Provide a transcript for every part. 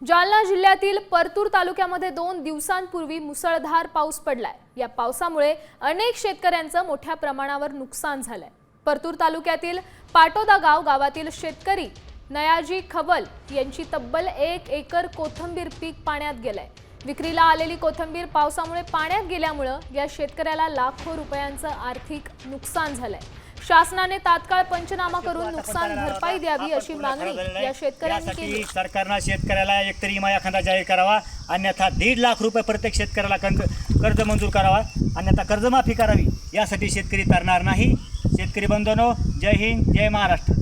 जालना जिल्ह्यातील परतूर तालुक्यामध्ये 2 दिवसांपूर्वी मुसळधार पाऊस पडलाय। या पावसामुळे अनेक शेतकऱ्यांचं मोठ्या प्रमाणावर नुकसान झालंय। परतूर तालुक्यातील पाटोदा गावातील शेतकरी नयाजी खवल यांची तब्बल 1 एकर कोथिंबीर पीक पाण्यात गेलंय। विक्रीला आलेली कोथिंबीर पावसामुळे पाण्यात गेल्यामुळे या शेतकऱ्याला लाखो रुपयांचं आर्थिक नुकसान झालंय। शासनाने तात्काळ पंचनामा करून नुकसान भरपाई द्यावी अशी मागणी या शेतकऱ्यांनी केली। सरकारने शेतकऱ्याला एकतरी विमा एखादा जाहीर करावा, अन्यथा 1.5 लाख रुपये प्रत्येक शेतकऱ्याला कर्ज मंजूर करावा, अन्यथा कर्जमाफी करावी। यासाठी शेतकरी तरणार नाही। शेतकरी बंधूंनो, जय हिंद, जय महाराष्ट्र।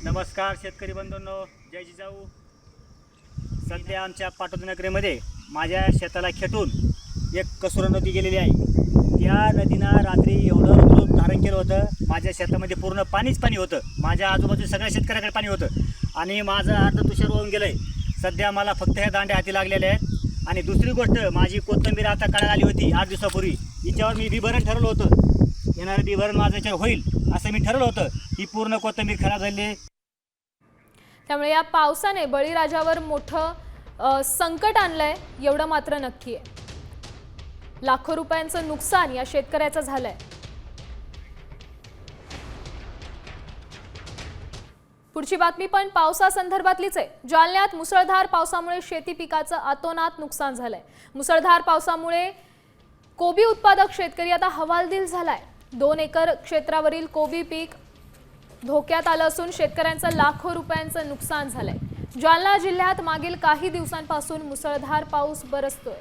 नमस्कार शेतकरी बंधूंनो, जय जिजाऊ। सध्या आमच्या पाटोदा नगरीमध्ये माझ्या शेताला खेटून एक कसुरा नदी गेलेली आहे। त्या नदीनं रात्री एवढं रूप धारण केलं होतं, माझ्या शेतामध्ये पूर्ण पाणीच पाणी होतं। माझ्या आजूबाजू सगळ्या शेतकऱ्याकडे पाणी होतं आणि माझं अर्ध तुषार होऊन गेलंय। सध्या मला फक्त ह्या दांड्या हाती लागलेल्या आहेत। आणि दुसरी गोष्ट, माझी कोथिंबीर आता काढायला आली होती 8 दिवसापूर्वी। हिच्यावर मी बिभरण ठरवलं होतं, येणारं बिभरण माझं याच्यावर होईल असं मी ठरवलं होतं। ही पूर्ण कोथिंबीर खराब झाली आहे। त्यामुळे या पावसाने बळीराजावर मोठं संकट आणलंय एवढं मात्र नक्की आहे। लाखो रुपयांचं नुकसान या शेतकऱ्याचं झालंय। पुढची बातमी पण पावसासंदर्भातलीच आहे। जालन्यात मुसळधार पावसामुळे शेती पिकाचं अतोनात नुकसान झालंय। मुसळधार पावसामुळे कोबी उत्पादक शेतकरी आता हवालदिल झालाय। 2 एकर क्षेत्रावरील कोबी पीक धोक्यात आलं असून शेतकऱ्यांचं लाखो रुपयांचं नुकसान झालंय। जालना जिल्ह्यात मागील काही दिवसांपासून मुसळधार पाऊस बरसतोय।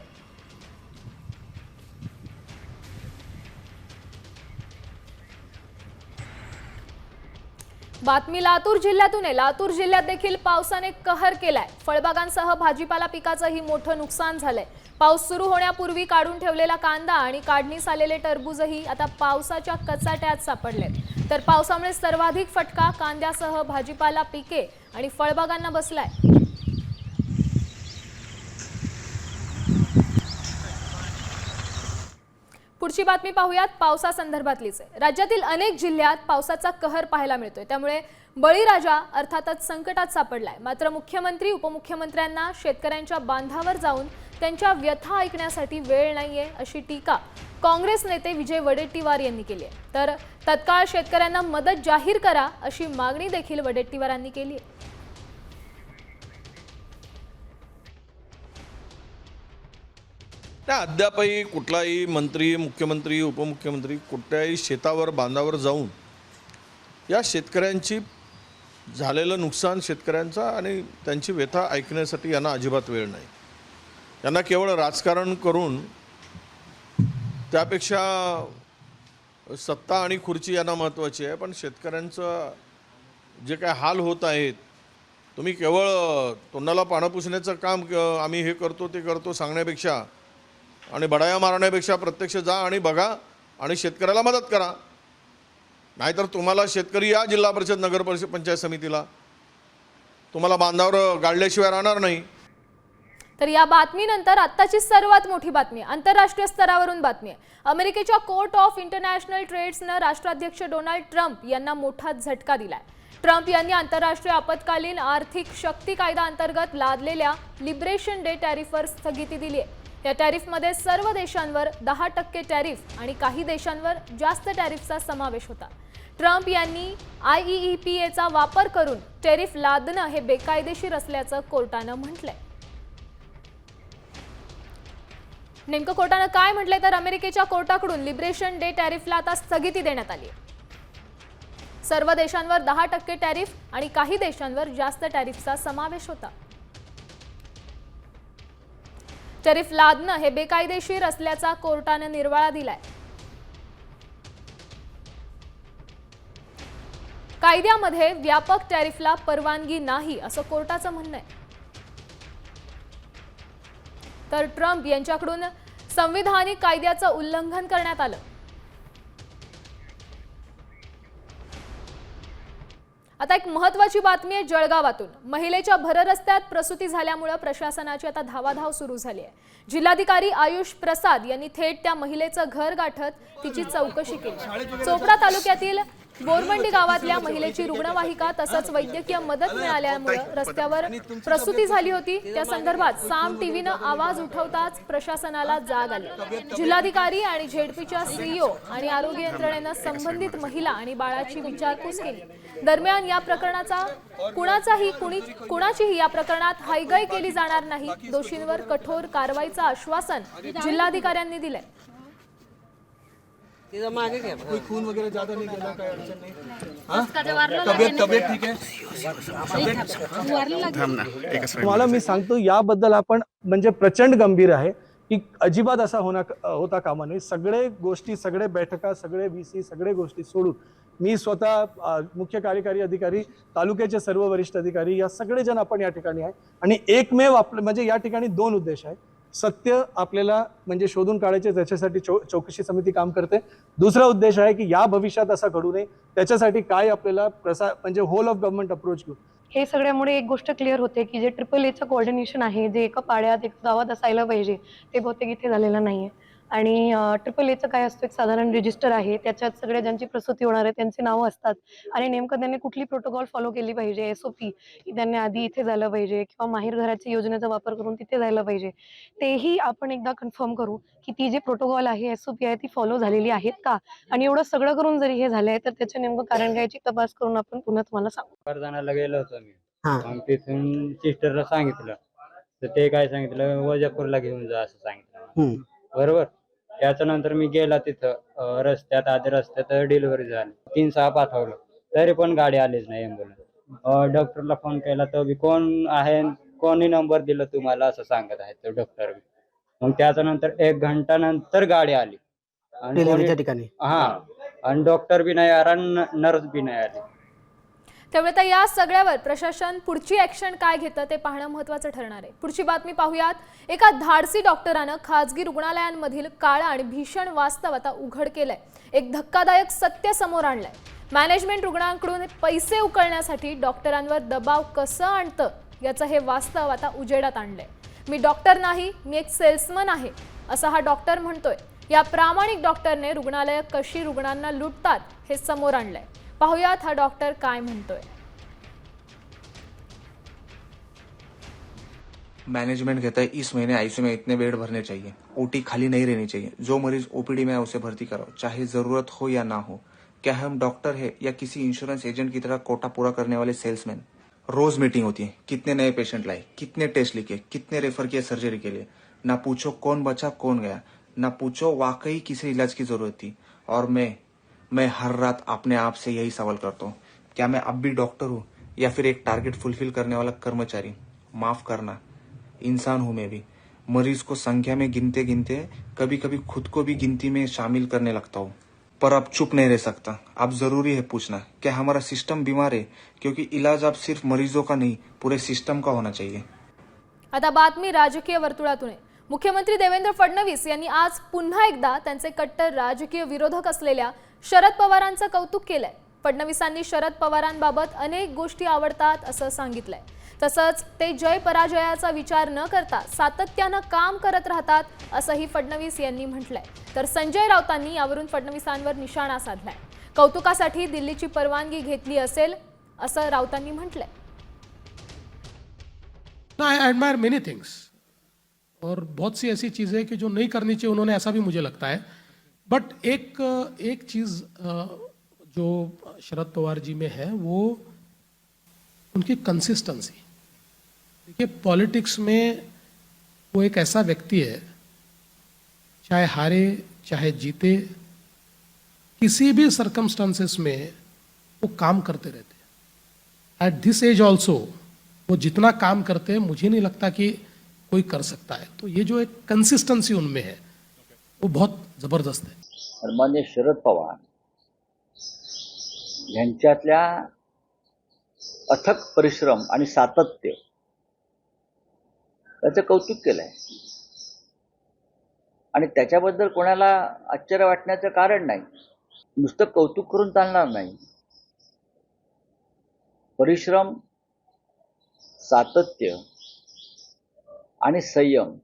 बातमी लातूर जिल्ह्यातून आहे। लातूर जिल्ह्यात देखील पावसाने कहर केलाय। फळबागांसह भाजीपाला पिकाचंही मोठं नुकसान झालंय। पाऊस सुरू होण्यापूर्वी काढून ठेवलेला कांदा आणि काढणीस आलेले टरबूजही आता पावसाच्या कचाट्यात सापडलेत। तर पावसामुळे सर्वाधिक फटका कांद्यासह भाजीपाला पिके आणि फळबागांना बसलाय। पुढची बातमी पाहूयात पावसासंदर्भातलीच आहे। राज्यातील अनेक जिल्ह्यात पावसाचा कहर पाहायला मिळतोय, त्यामुळे बळीराजा अर्थातच संकटात सापडलाय। मात्र मुख्यमंत्री उपमुख्यमंत्र्यांना शेतकऱ्यांच्या बांधावर जाऊन त्यांच्या व्यथा ऐकण्यासाठी वेळ नाहीये अशी टीका काँग्रेस नेते विजय वडेट्टीवार यांनी केली आहे। तर तत्काळ शेतकऱ्यांना मदत जाहीर करा अशी मागणी देखील वडेट्टीवारांनी केली आहे। अद्यापही कुठलाही मंत्री, मुख्यमंत्री, उपमुख्यमंत्री कुठल्याही शेतावर बांधावर जाऊन या शेतकऱ्यांची झालेलं नुकसान शेतकऱ्यांचा आणि त्यांची व्यथा ऐकण्यासाठी यांना अजिबात वेळ नाही। यांना केवळ राजकारण करून त्यापेक्षा सत्ता आणि खुर्ची यांना महत्त्वाची आहे, पण शेतकऱ्यांचं जे काय हाल होत आहेत, तुम्ही केवळ तोंडाला पानं पुसण्याचं काम आम्ही हे करतो ते करतो सांगण्यापेक्षा आणि बडाया मारण्यापेक्षा प्रत्यक्ष जा आणि बघा आणि शेतकऱ्याला मदत करा। नाहीतर तुम्हाला शेतकरी या जिल्हा परिषद, नगर परिषद, पंचायत समितीला तुम्हाला बांधावर गाडल्याशिवाय राहणार नाही। तर या बातमीनंतर आत्ताची सर्वात मोठी बातमी, आंतरराष्ट्रीय स्तरावरून बातमी आहे। अमेरिकेच्या कोर्ट ऑफ इंटरनॅशनल ट्रेड्सनं राष्ट्राध्यक्ष डोनाल्ड ट्रम्प यांना मोठा झटका दिलाय। ट्रम्प यांनी आंतरराष्ट्रीय आपत्कालीन आर्थिक शक्ती कायदा अंतर्गत लादलेल्या लिबरेशन डे टॅरिफवर स्थगिती दिली आहे। या टॅरिफमध्ये सर्व देशांवर 10% टॅरिफ आणि काही देशांवर जास्त टॅरिफचा समावेश होता। ट्रम्प यांनी IEEPA वापर करून टॅरिफ लादणं हे बेकायदेशीर असल्याचं कोर्टानं म्हटलंय। नेमकं कोर्टानं काय म्हटलंय तर अमेरिकेच्या कोर्टाकडून लिबरेशन डे टॅरिफला आता स्थगिती देण्यात आली आहे। सर्व देशांवर 10% टॅरिफ आणि काही देशांवर जास्त टॅरिफचा समावेश होता। टॅरिफ लादणं हे बेकायदेशीर असल्याचा कोर्टानं निर्वाळा दिलाय। कायद्यामध्ये व्यापक टॅरिफला परवानगी नाही असं कोर्टाचं म्हणणं आहे। तर ट्रम्प यांच्याकडून संविधानिक कायद्याचं उल्लंघन करण्यात आलं। आता एक महत्त्वाची बातमी आहे जळगावातून। महिलेच्या भररस्त्यात प्रसूती झाल्यामुळे प्रशासनाची आता धावाधाव सुरू झाली आहे। जिल्हाधिकारी आयुष प्रसाद यांनी थेट त्या महिलेचं घर गाठत तिची चौकशी केली। चोपडा तालुक्यातील बोरमंडी गावातल्या महिलेची रुग्णवाहिका तसंच वैद्यकीय मदत मिळाल्यामुळे रस्त्यावर प्रसूती झाली होती। त्या संदर्भात साम टीव्हीनं आवाज उठवताच प्रशासनाला जाग आली। जिल्हाधिकारी आणि झेडपीच्या सीईओ आणि आरोग्य यंत्रणेनं संबंधित महिला आणि बाळाची विचारपूस केली। दरम्यान या प्रकरणाचा कुणाचीही या प्रकरणात हायगय केली जाणार नाही। दोषींवर कठोर कारवाईचं आश्वासन जिल्हाधिकाऱ्यांनी दिलंय। कोई खून वगैरह ज्यादा नहीं गिरा, कोई अड़चन नहीं। तबियत ठीक है। तुम्हाला मी सांगतो याबद्दल आपण म्हणजे प्रचंड गंभीर आहे की अजिबात असा होता कामा नये। सगळे गोष्टी, सगळे बैठका, सगळे VC, सगळे गोष्टी सोडून मी स्वतः मुख्य कार्यकारी अधिकारी, तालुक्याचे सर्व वरिष्ठ अधिकारी या सगळे जण आपण या ठिकाणी आहे आणि एकमेव आपलं म्हणजे या ठिकाणी 2 उद्देश आहे। सत्य आपल्याला म्हणजे शोधून काढायचे, त्याच्यासाठी चौकशी समिती काम करते। दुसरा उद्देश आहे की या भविष्यात असा घडू नये, त्याच्यासाठी काय आपल्याला म्हणजे होल ऑफ गव्हर्नमेंट अप्रोच घेऊ। हे सगळ्यामुळे एक गोष्ट क्लिअर होते की जे AAAचं कोऑर्डिनेशन आहे, जे एका पाड्यात एका गावात असायला पाहिजे, ते बहुतेक इथे झालेलं नाहीये। आणि AAAचं काय असतं, एक साधारण रजिस्टर आहे, त्याच्यात सगळ्या ज्यांची प्रसूती होणार आहे त्यांची नावं असतात आणि नेमकं त्यांनी कुठली प्रोटोकॉल फॉलो केली पाहिजे, SOP की त्यांनी आधी इथे झालं पाहिजे किंवा माहेर घराची योजनेचा वापर करून तिथे जायला पाहिजे, तेही आपण एकदा कन्फर्म करू की ती जी प्रोटोकॉल आहे, SOP आहे, ती फॉलो झालेली आहेत का। आणि एवढं सगळं करून जरी हे झालंय तर त्याचं नेमकं कारण कायची तपास करून आपण पुन्हा तुम्हाला सांगू। परदानाला गेलो होतो मी, मग तिथून सिस्टरला सांगितलं तर ते काय सांगितलं, वजापूरला घेऊन जा असं सांगितलं, बरोबर। त्याच्यानंतर मी गेला तिथं रस्त्यात, आधी रस्त्यात डिलिव्हरी झाली, 3-6 पाठवलं तरी पण गाडी आलीच नाही, ॲम्ब्युलन्स। डॉक्टरला फोन केला तर कोण आहे, कोणी नंबर दिला तुम्हाला असं सांगत आहे तो डॉक्टर। मग त्याच्यानंतर 1 घंटा नंतर गाडी आली आणि आणि डॉक्टर बी नाही आला, नर्स बी नाही आली। त्यामुळे आता या सगळ्यावर प्रशासन पुढची ऍक्शन काय घेतं ते पाहणं महत्त्वाचं ठरणार आहे। पुढची बातमी पाहूयात। एका धाडसी डॉक्टरानं खासगी रुग्णालयांमधील काळं आणि भीषण वास्तव आता उघड केलंय। एक धक्कादायक सत्य समोर आणलंय। मॅनेजमेंट रुग्णांकडून पैसे उकळण्यासाठी डॉक्टरांवर दबाव कसं आणतं याचं हे वास्तव आता उजेडात आणलंय। मी डॉक्टर नाही, मी एक सेल्समन आहे असं हा डॉक्टर म्हणतोय। या प्रामाणिक डॉक्टरने रुग्णालय कशी रुग्णांना लुटतात हे समोर आणलंय। पाहुयात हा डॉक्टर काय म्हणतोय। मैनेजमेंट कहता है इस महीने आईसीयू में इतने बेड भरने चाहिए, ओटी खाली नहीं रहनी चाहिए, जो मरीज ओपीडी में है उसे भर्ती कराओ, चाहे जरूरत हो या ना हो। क्या हम डॉक्टर है या किसी इंश्योरेंस एजेंट की तरह कोटा पूरा करने वाले सेल्समैन? रोज मीटिंग होती है, कितने नए पेशेंट लाए, कितने टेस्ट लिखे, कितने रेफर किए सर्जरी के लिए। ना पूछो कौन बचा कौन गया, ना पूछो वाकई किसे इलाज की जरूरत थी। और मैं हर रात अपने आप से यही सवाल करता हूँ, क्या मैं अब भी डॉक्टर हूँ या फिर एक टारगेट फुलफिल करने वाला कर्मचारी? माफ करना, इंसान हूं मैं भी। मरीज को संख्या में गिनते गिनते कभी कभी खुद को भी गिनती में शामिल करने लगता हूँ, पर अब चुप नहीं रह सकता। अब जरूरी है पूछना, क्या हमारा सिस्टम बीमार है? क्योंकि इलाज अब सिर्फ मरीजों का नहीं, पूरे सिस्टम का होना चाहिए। आता बातमी राजकीय वर्तुळातून आहे। मुख्यमंत्री देवेंद्र फडणवीस यांनी आज पुन्हा एकदा त्यांचे कट्टर राजकीय विरोधक असलेल्या शरद पवारांचं कौतुक केलंय। फडणवीसांनी शरद पवारांबाबत अनेक गोष्टी आवडतात असं सांगितलंय। तसंच ते जय पराजयाचा विचार न करता सातत्यानं काम करत राहतात असंही फडणवीस यांनी म्हटलंय। तर संजय राऊतांनी यावरून फडणवीसांवर निशाणा साधलाय। कौतुकासाठी दिल्लीची परवानगी घेतली असेल असं राऊतांनी म्हटलंय। आई एडमायर मेनी थिंग्स और बहुत सी ऐसी चीज़ें कि जो नहीं करनी चाहिए उन्होंने, ऐसा भी मुझे लगता है। बट एक चीज़ जो शरद पवार जी में है वो उनकी कंसिस्टेंसी। देखिए पॉलिटिक्स में वो एक ऐसा व्यक्ति है, चाहे हारे चाहे जीते, किसी भी सर्कमस्टांसेस में वो काम करते रहते हैं। एट दिस एज ऑल्सो वो जितना काम करते हैं मुझे नहीं लगता कि कोई कर सकता है। तो ये जो एक कंसिस्टेंसी उनमें है वो बहुत जबरदस्त है। सन्मान्य शरद पवार यांच्यातल्या अथक परिश्रम आणि सातत्य त्याचं कौतुक केलंय आणि त्याच्याबद्दल कोणाला आश्चर्य वाटण्याचं कारण नाही। नुसतं कौतुक करून चालणार नाही। परिश्रम, सातत्य आणि संयम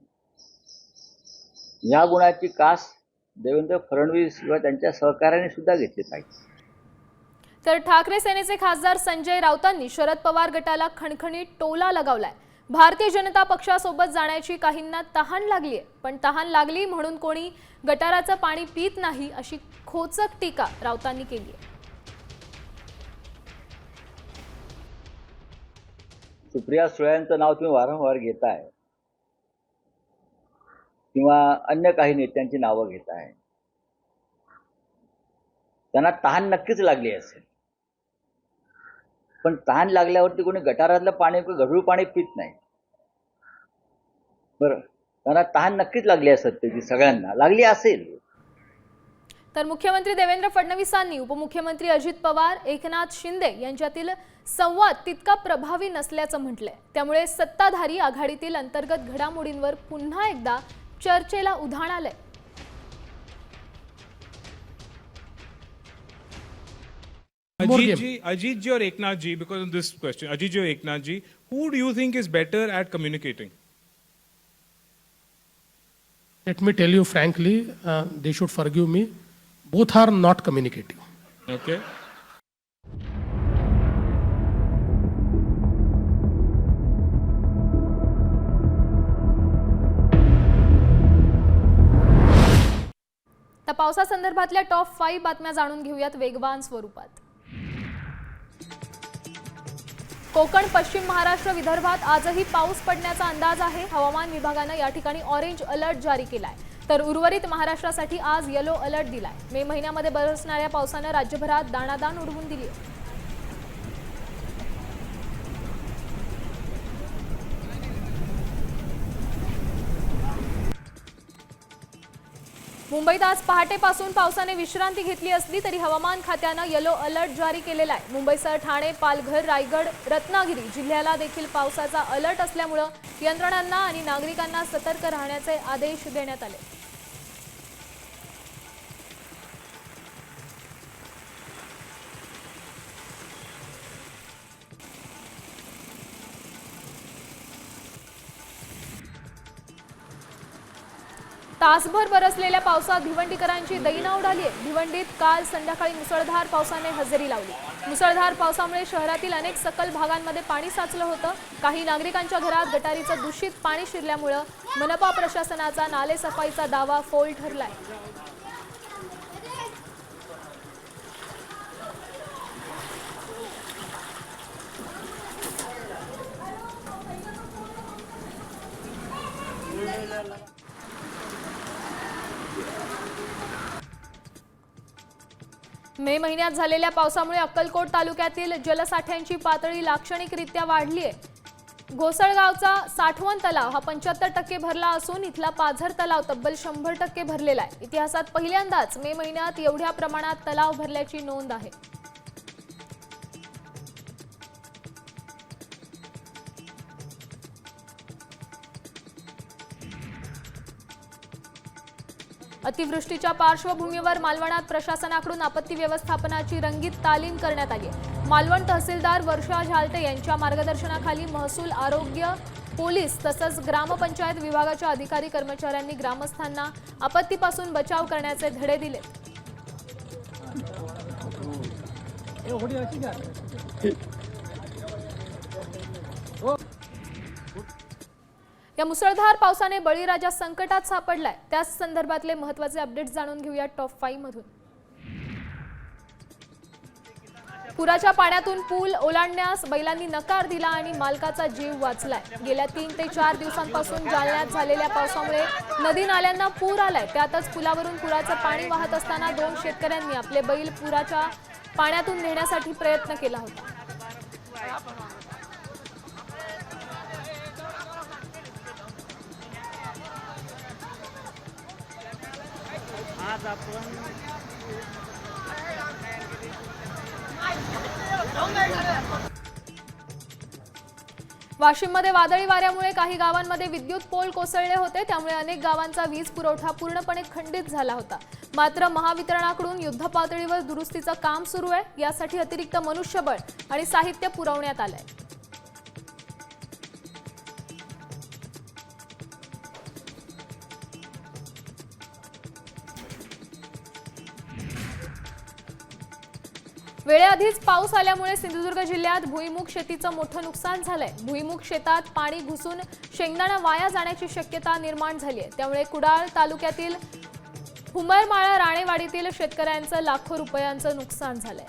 या गुणाची कास देवेंद्र फडणवीस किंवा त्यांच्या सहकार्याने सुद्धा घेतली पाहिजे। तर ठाकरे सेनेचे खासदार संजय राऊतांनी शरद पवार गटाला खणखणीत टोला लगावलाय. भारतीय जनता पक्षासोबत जाण्याची काहींना तहान लागली आहे, पण तहान लागली म्हणून कोणी गटाराचं पाणी पित नाही अशी खोचक टीका राऊतांनी केली आहे. सुप्रिया सुळेंचं नाव तुम्ही वारंवार घेताय किंवा अन्य काही नेत्यांची नावं घेताय. त्यांना तहान नक्कीच लागली असेल, पण तहान लागल्यावरती कोणी गटारातलं पाणी गढूळ पाणी पित नाही. बरं, त्यांना तहान नक्कीच लागली असेल, त्याची सगळ्यांना लागली असेल. तर मुख्यमंत्री देवेंद्र फडणवीसांनी उपमुख्यमंत्री अजित पवार, एकनाथ शिंदे यांच्यातील संवाद तितका प्रभावी नसल्याचं म्हटलंय. त्यामुळे सत्ताधारी आघाडीतील अंतर्गत घडामोडींवर पुन्हा एकदा चर्चेला उधाण आलंय. Ajit ji or Eknath ji, because of this question, Ajit ji or Eknath ji, who do you think is better at communicating? Let me tell you frankly, they should forgive me. Both are not communicating. Okay. तर पावसासंदर्भातल्या top 5 बातम्या जाणून घेऊयात वेगवान स्वरूपात. कोकण, पश्चिम महाराष्ट्र, विदर्भात आजही पाऊस पडण्याचा अंदाज आहे. हवामान विभागानं या ठिकाणी ऑरेंज अलर्ट जारी केलाय. तर उर्वरित महाराष्ट्रासाठी आज येलो अलर्ट दिलाय. मे महिन्यामध्ये बरसणाऱ्या पावसानं राज्यभरात दाणादाण उडवून दिली आहे. मुंबईत आज पहाटेपासून पावसाने विश्रांती घेतली असली तरी हवामान खात्यानं येलो अलर्ट जारी केलेला आहे. मुंबईसह ठाणे, पालघर, रायगड, रत्नागिरी जिल्ह्याला देखील पावसाचा अलर्ट असल्यामुळे यंत्रणांना आणि नागरिकांना सतर्क राहण्याचे आदेश देण्यात आले. तासभर बरसलेल्या पावसात भिवंडीकरांची दैना उडाली आहे. भिवंडीत काल संध्याकाळी मुसळधार पावसाने हजेरी लावली. मुसळधार पावसामुळे शहरातील अनेक सखल भागांमध्ये पाणी साचलं होतं. काही नागरिकांच्या घरात गटारीचं दूषित पाणी शिरल्यामुळे मनपा प्रशासनाचा नालेसफाईचा दावा फोल ठरलाय. मे महिन्यात झालेल्या पावसामुळे अक्कलकोट तालुक्यातील जलसाठ्यांची पातळी लाक्षणिकरित्या वाढली आहे. घोसळगावचा साठवण तलाव हा 75% भरला असून इथला पाझर तलाव तब्बल 100% भरलेला आहे. इतिहासात पहिल्यांदाच मे महिन्यात एवढ्या प्रमाणात तलाव भरल्याची नोंद आहे. अतिवृष्टीच्या पार्श्वभूमीवर मालवणात प्रशासनाकडून आपत्ती व्यवस्थापनाची रंगीत तालीम करण्यात आली आहे. मालवण तहसीलदार वर्षा झालटे यांच्या मार्गदर्शनाखाली महसूल, आरोग्य, पोलीस तसंच ग्रामपंचायत विभागाच्या अधिकारी कर्मचाऱ्यांनी ग्रामस्थांना आपत्तीपासून बचाव करण्याचे धडे दिले. या मुसळधार पावसाने बळीराजा संकटात सापडलाय. त्याच संदर्भातले महत्त्वाचे अपडेट्स जाणून घेऊया टॉप 5 मधून. पुराच्या पाण्यातून पूल ओलांडण्यास बैलांनी नकार दिला आणि मालकाचा जीव वाचलाय. गेल्या 3 ते 4 दिवसांपासून जालन्यात झालेल्या पावसामुळे नदी नाल्यांना पूर आलाय. त्यातच पुलावरून पुराचं पाणी वाहत असताना 2 शेतकऱ्यांनी आपले बैल पुराच्या पाण्यातून नेण्यासाठी प्रयत्न केला होता. आज आपण वाशिममध्ये वादळी वाऱ्यामुळे काही गावांमध्ये विद्युत पोल कोसळले होते. त्यामुळे अनेक गावांचा वीज पुरवठा पूर्णपणे खंडित झाला होता. मात्र महावितरणाकडून युद्धपातळीवर दुरुस्तीचं काम सुरू आहे. यासाठी अतिरिक्त मनुष्यबळ आणि साहित्य पुरवण्यात आलंय. वेळेआधीच पाऊस आल्यामुळे सिंधुदुर्ग जिल्ह्यात भुईमुग शेतीचं मोठं नुकसान झालंय. भुईमुग शेतात पाणी घुसून शेंगदाणा वाया जाण्याची शक्यता निर्माण झाली आहे. त्यामुळे कुडाळ तालुक्यातील हुमरमाळा राणेवाडीतील शेतकऱ्यांचं लाखो रुपयांचं नुकसान झालंय.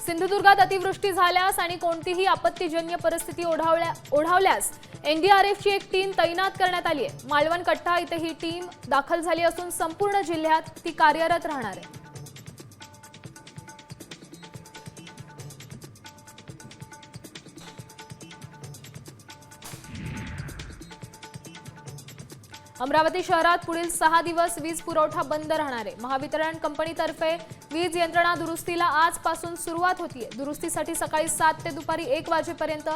सिंधुदुर्गात अतिवृष्टी झाल्यास आणि कोणतीही आपत्तीजन्य परिस्थिती ओढावल्यास एनडीआरएफची एक टीम तैनात करण्यात आली आहे. मालवण कट्टा इथे ही टीम दाखल झाली असून संपूर्ण जिल्ह्यात ती कार्यरत राहणार आहे. अमरावती शहरात पुढील 6 दिवस वीज पुरवठा बंद राहणार आहे. महावितरण कंपनीतर्फे वीज यंत्रणा दुरुस्तीला आजपासून सुरुवात होतीये. दुरुस्तीसाठी सकाळी 7 ते दुपारी 1 वाजेपर्यंत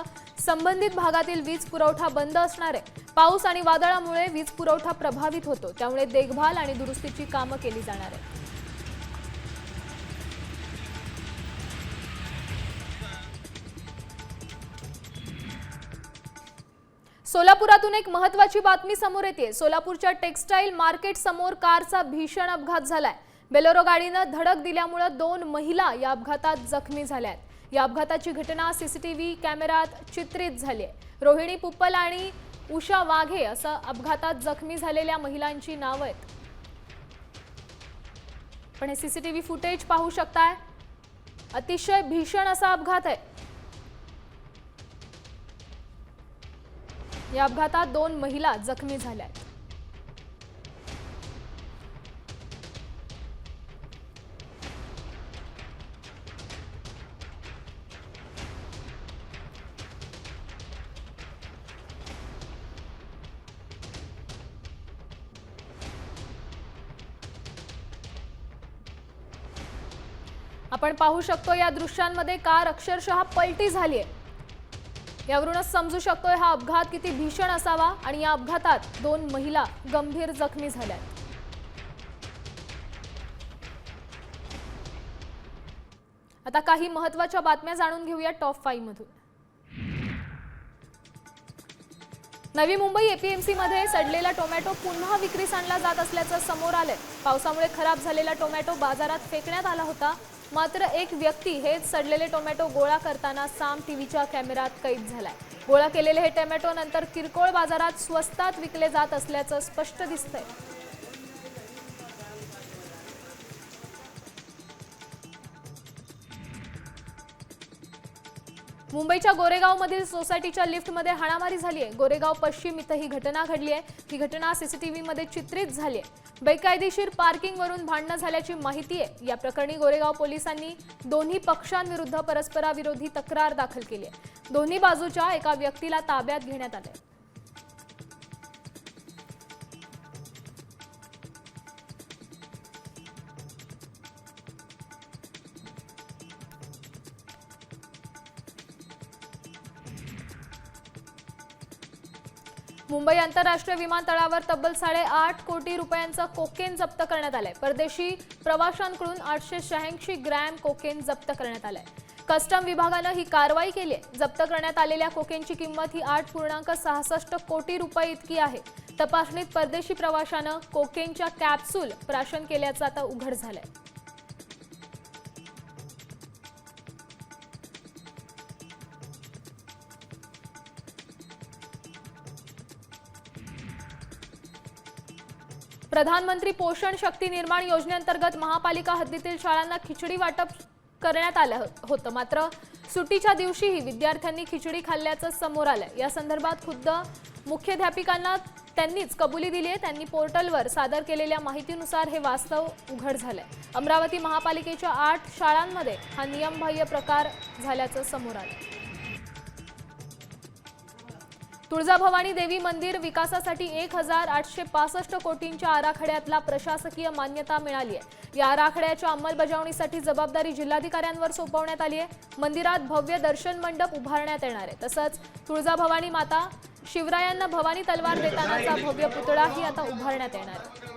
संबंधित भागातील वीज पुरवठा बंद असणार आहे. पाऊस आणि वादळामुळे वीज पुरवठा प्रभावित होतो, त्यामुळे देखभाल आणि दुरुस्तीची कामं केली जाणार आहेत. सोलापुरातून एक महत्त्वाची बातमी समोर येते. सोलापूरच्या टेक्सटाईल मार्केट समोर कारचा भीषण अपघात झालाय. बेलोरो गाडीनं धडक दिल्यामुळे 2 महिला या अपघातात जखमी झाल्या आहेत. या अपघाताची घटना सीसीटीव्ही कॅमेऱ्यात चित्रित झाली आहे. रोहिणी पुप्पल आणि उषा वाघे असं अपघातात जखमी झालेल्या महिलांची नावं आहेत. पण हे सीसीटीव्ही फुटेज पाहू शकताय. अतिशय भीषण असा अपघात आहे. या अपघातात 2 महिला जखमी झाल्या आहेत. आपण पाहू शकतो या दृश्यांमध्ये कार अक्षरशः पलटी झाली आहे. यावरूनच समजू शकतोय हा अपघात किती भीषण असावा आणि या अपघातात 2 महिला गंभीर जखमी झाल्या. आता काही महत्त्वाच्या बातम्या जाणून घेऊया टॉप 5 मधून. नवी मुंबई एपीएमसी मध्ये सडलेला टोमॅटो पुन्हा विक्रीस आणला जात असल्याचं समोर आलंय. पावसामुळे खराब झालेला टोमॅटो बाजारात फेकण्यात आला होता. मात्र एक व्यक्ती हेच सडलेले टोमॅटो गोळा करताना साम टीव्हीच्या कॅमेऱ्यात कैद झालाय. गोळा केलेले हे टोमॅटो नंतर किरकोळ बाजारात स्वस्तात विकले जात असल्याचं स्पष्ट दिसतंय. मुंबईच्या गोरेगावमधील सोसायटीच्या लिफ्टमध्ये हाणामारी झाली आहे. गोरेगाव पश्चिम इथं ही घटना घडली आहे. ही घटना सीसीटीव्हीमध्ये चित्रित झाली आहे. बेकायदेशीर पार्किंगवरून भांडणं झाल्याची माहिती आहे. या प्रकरणी गोरेगाव पोलिसांनी दोन्ही पक्षांविरुद्ध परस्पराविरोधी तक्रार दाखल केली आहे. दोन्ही बाजूच्या एका व्यक्तीला ताब्यात घेण्यात आले. मुंबई आंतरराष्ट्रीय विमानतळावर तब्बल 8.5 कोटी रुपयांचा कोकेन जप्त करण्यात आलाय. परदेशी प्रवाशांकडून 886 ग्रॅम कोकेन जप्त करण्यात आलाय. कस्टम विभागानं ही कारवाई केली आहे. जप्त करण्यात आलेल्या कोकेनची किंमत ही 8.66 कोटी रुपये इतकी आहे. तपासणीत परदेशी प्रवाशानं कोकेनच्या कॅप्सूल प्राशन केल्याचं आता उघड झालंय. प्रधानमंत्री पोषण शक्ती निर्माण योजनेअंतर्गत महापालिका हद्दीतील शाळांना खिचडी वाटप करण्यात आलं होतं. मात्र सुट्टीच्या दिवशीही विद्यार्थ्यांनी खिचडी खाल्ल्याचं समोर आलंय. या संदर्भात खुद्द मुख्याध्यापिकांना त्यांनीच कबुली दिली आहे. त्यांनी पोर्टलवर सादर केलेल्या माहितीनुसार हे वास्तव उघड झालंय. अमरावती महापालिकेच्या 8 शाळांमध्ये हा नियमबाह्य प्रकार झाल्याचं समोर आलंय. तुळजाभवानी देवी मंदिर विकासासाठी 1865 कोटींच्या आराखड्यातला प्रशासकीय मान्यता मिळाली आहे. या आराखड्याच्या अंमलबजावणीसाठी जबाबदारी जिल्हाधिकाऱ्यांवर सोपवण्यात आली आहे. मंदिरात भव्य दर्शन मंडप उभारण्यात येणार आहे. तसंच तुळजाभवानी माता शिवरायांना भवानी तलवार देतानाचा भव्य पुतळाही आता उभारण्यात येणार आहे.